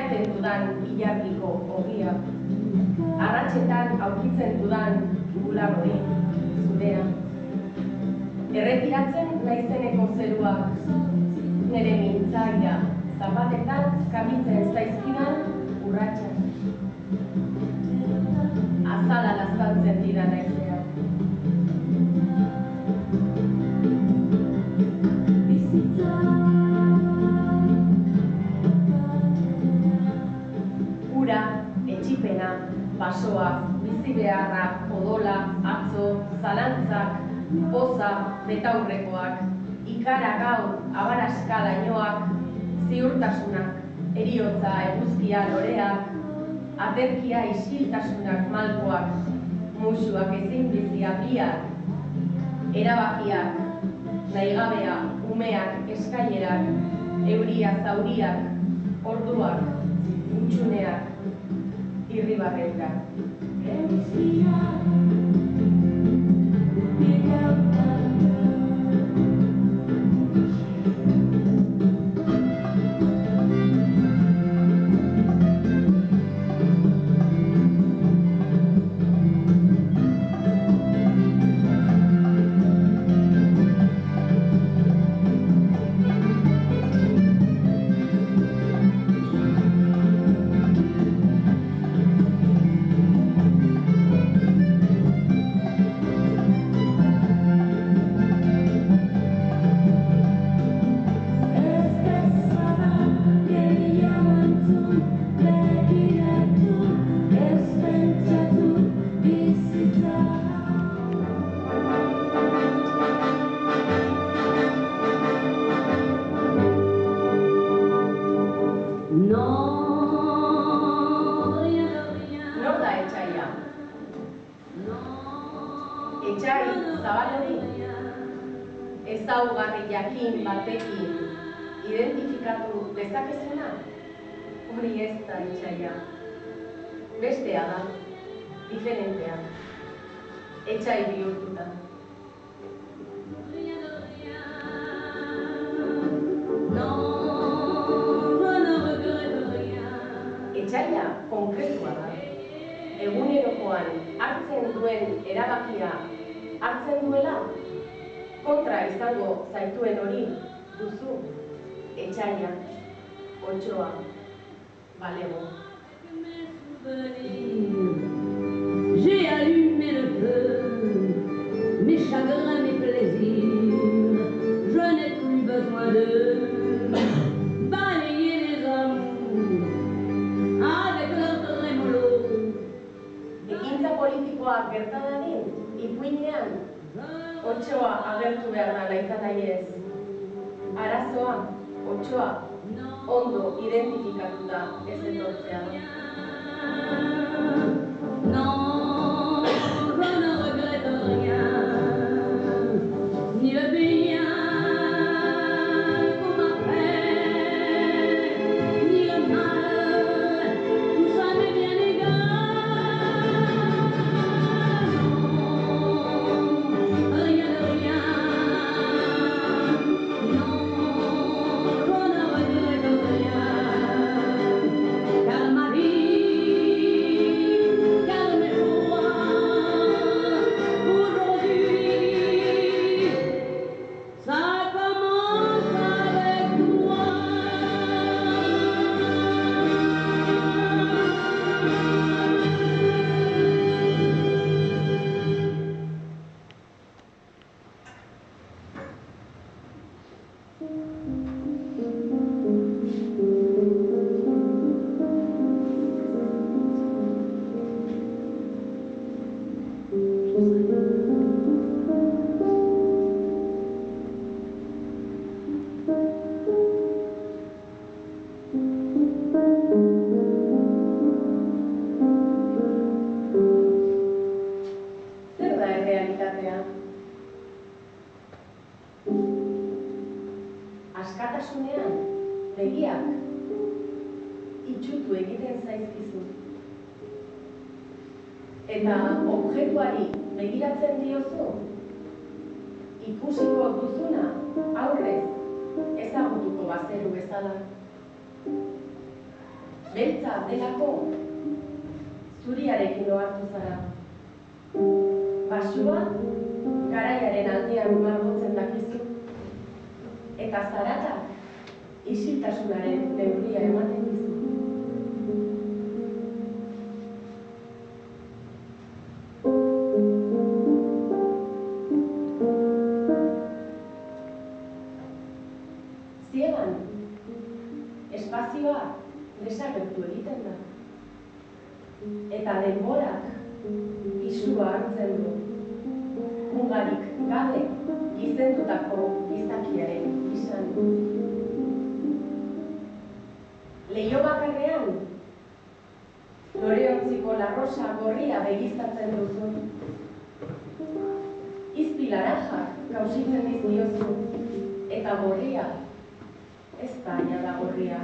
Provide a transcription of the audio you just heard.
Jaten dudan ilargiko ogia, arratsetan aurkitzen dudan bular hori, zurea. Erretiratzen naizeneko zerua, nire mintzaira, zapatetan kabitzen zaizkidan urratsa. Azala laztantzen dira naizea. Ura, etxipena, basoa, bizi beharra, odola, atzo, zalantzak, poza, betaurrekoak, ikara gaur, abaraska lainoak, ziurtasunak, heriotza, eguzkia, loreak, aterkia isiltasunak malkoak, musuak ezin bizia biak, erabakiak, nahigabea, umeak, eskailerak, euria, zauriak, orduak, utxuneak, irribarreurak. Ezaugarri jakin batekin identifikatu dezakezuna, hori ez da etxaia. Bestea da, diferentea, etxai bihurtuta. Etxaia konkretua da. Egunerokoan hartzen duen erabakia hartzen duela, kontra izango zaituen hori duzu, etxaia, otsoa, balego. J'ai allumé le feu, mes chagrins, mes plaisirs, je n'ai plus besoin de balayer les amours avec leur trémolo. Ekintza politikoa gerta dadin, ipuinean, otsoa agertu behar da naita nahi ez. Arazoa, otsoa, ondo identifikatuta ez etortzea. Non, je ne regrette rien, ni le bien qu'on m'a fait, ni le mal, tout ça m'est bien égal. Non, rien de rien, non, je ne regrette rien, car ma vie, askatasunean, begiak itxutu egiten zaizkizu. Eta objektuari begiratzen diozu, ikusiko duzuna aurrez ezagutuko bazeru bezala. beltza delako zuriarekin ohartu zara. Basua garaiaren aldean margotzen dakizu, eta zaratak isiltasunaren neurria ematen dizu. Ziegan, espazioa desagertu egiten da. Eta denborak pisua hartzen du. Mugarik gabe gizendutako gizakiaren izan. Leiho bakarrean, loreontziko larrosa gorria begiztatzen duzu. Izpi laranjak kausitzen dizkiozu, eta gorria ez da jada gorria.